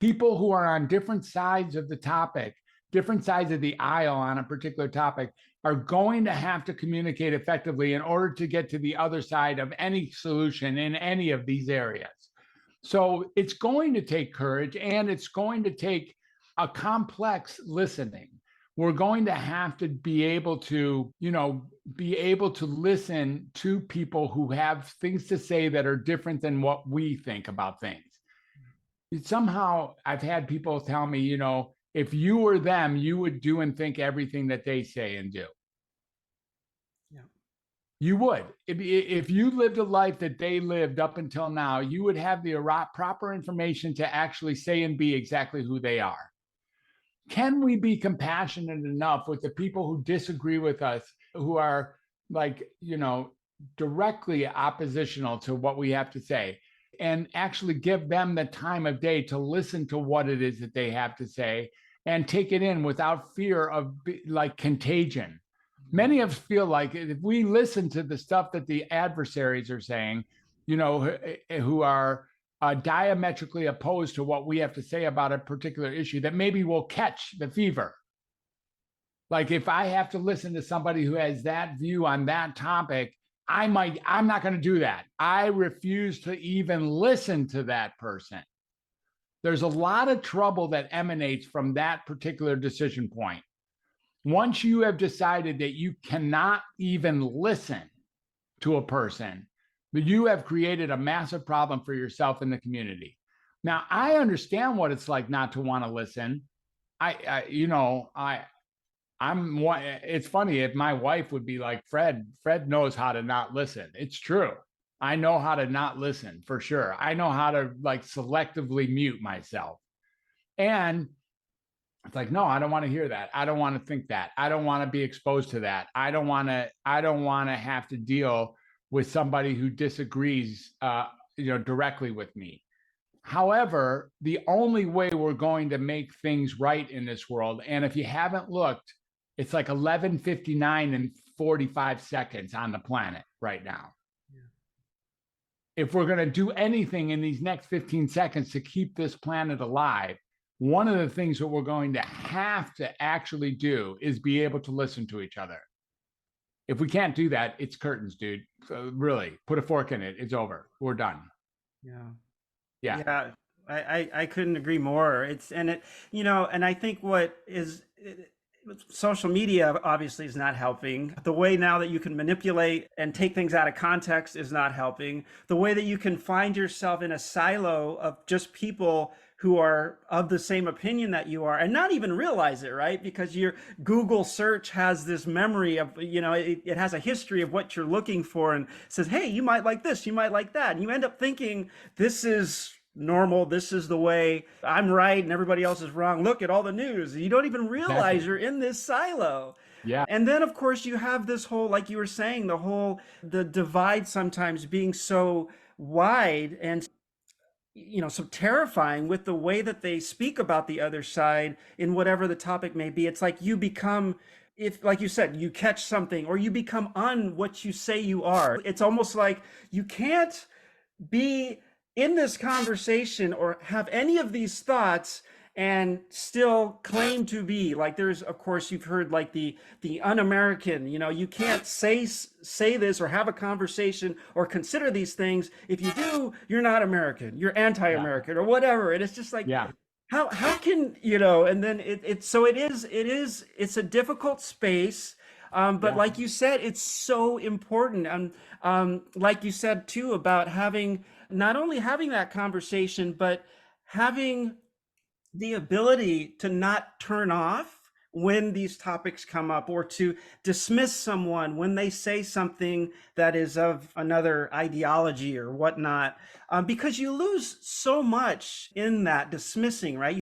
People who are on different sides of the topic, different sides of the aisle on a particular topic, are going to have to communicate effectively in order to get to the other side of any solution in any of these areas. So it's going to take courage, and it's going to take a complex listening. We're going to have to be able to, be able to listen to people who have things to say that are different than what we think about things. Somehow I've had people tell me, if you were them, you would do and think everything that they say and do. Yeah. You would. If you lived a life that they lived up until now, you would have the proper information to actually say and be exactly who they are. Can we be compassionate enough with the people who disagree with us, who are directly oppositional to what we have to say, and actually give them the time of day to listen to what it is that they have to say and take it in without fear of contagion? Many of us feel like if we listen to the stuff that the adversaries are saying, who are diametrically opposed to what we have to say about a particular issue, that maybe we'll catch the fever. Like if I have to listen to somebody who has that view on that topic, I'm not going to do that. I refuse to even listen to that person. There's a lot of trouble that emanates from that particular decision point. Once you have decided that you cannot even listen to a person, but you have created a massive problem for yourself and the community. Now, I understand what it's like not to want to listen. It's funny if my wife would be like, Fred knows how to not listen. It's true. I know how to not listen for sure. I know how to selectively mute myself. And it's like, no, I don't want to hear that. I don't want to think that. I don't want to be exposed to that. I don't want to have to deal with somebody who disagrees, directly with me. However, the only way we're going to make things right in this world, and if you haven't looked, it's like 11:59 and 45 seconds on the planet right now. Yeah. If we're going to do anything in these next 15 seconds to keep this planet alive, one of the things that we're going to have to actually do is be able to listen to each other. If we can't do that, it's curtains, dude. So really, put a fork in it. It's over. We're done. Yeah. I couldn't agree more. And I think social media obviously is not helping. The way now that you can manipulate and take things out of context is not helping. The way that you can find yourself in a silo of just people who are of the same opinion that you are and not even realize it, right? Because your Google search has this memory of, it has a history of what you're looking for and says, hey, you might like this, you might like that. And you end up thinking this is normal, this is the way, I'm right and everybody else is wrong. Look at all the news. You don't even realize you're in this silo. Yeah. And then of course you have this whole, like you were saying, the divide sometimes being so wide and so terrifying with the way that they speak about the other side in whatever the topic may be. It's like you become, if, like you said, you catch something or you become what you say you are. It's almost like you can't be in this conversation or have any of these thoughts and still claim to be like, there's, of course, you've heard like the un-American, you can't say this or have a conversation or consider these things. If you do, you're not American, you're anti-American or whatever. And it's just like, how can, and then it's a difficult space. But like you said, it's so important. Like you said too, about not only having that conversation, but having the ability to not turn off when these topics come up or to dismiss someone when they say something that is of another ideology or whatnot, because you lose so much in that dismissing, right?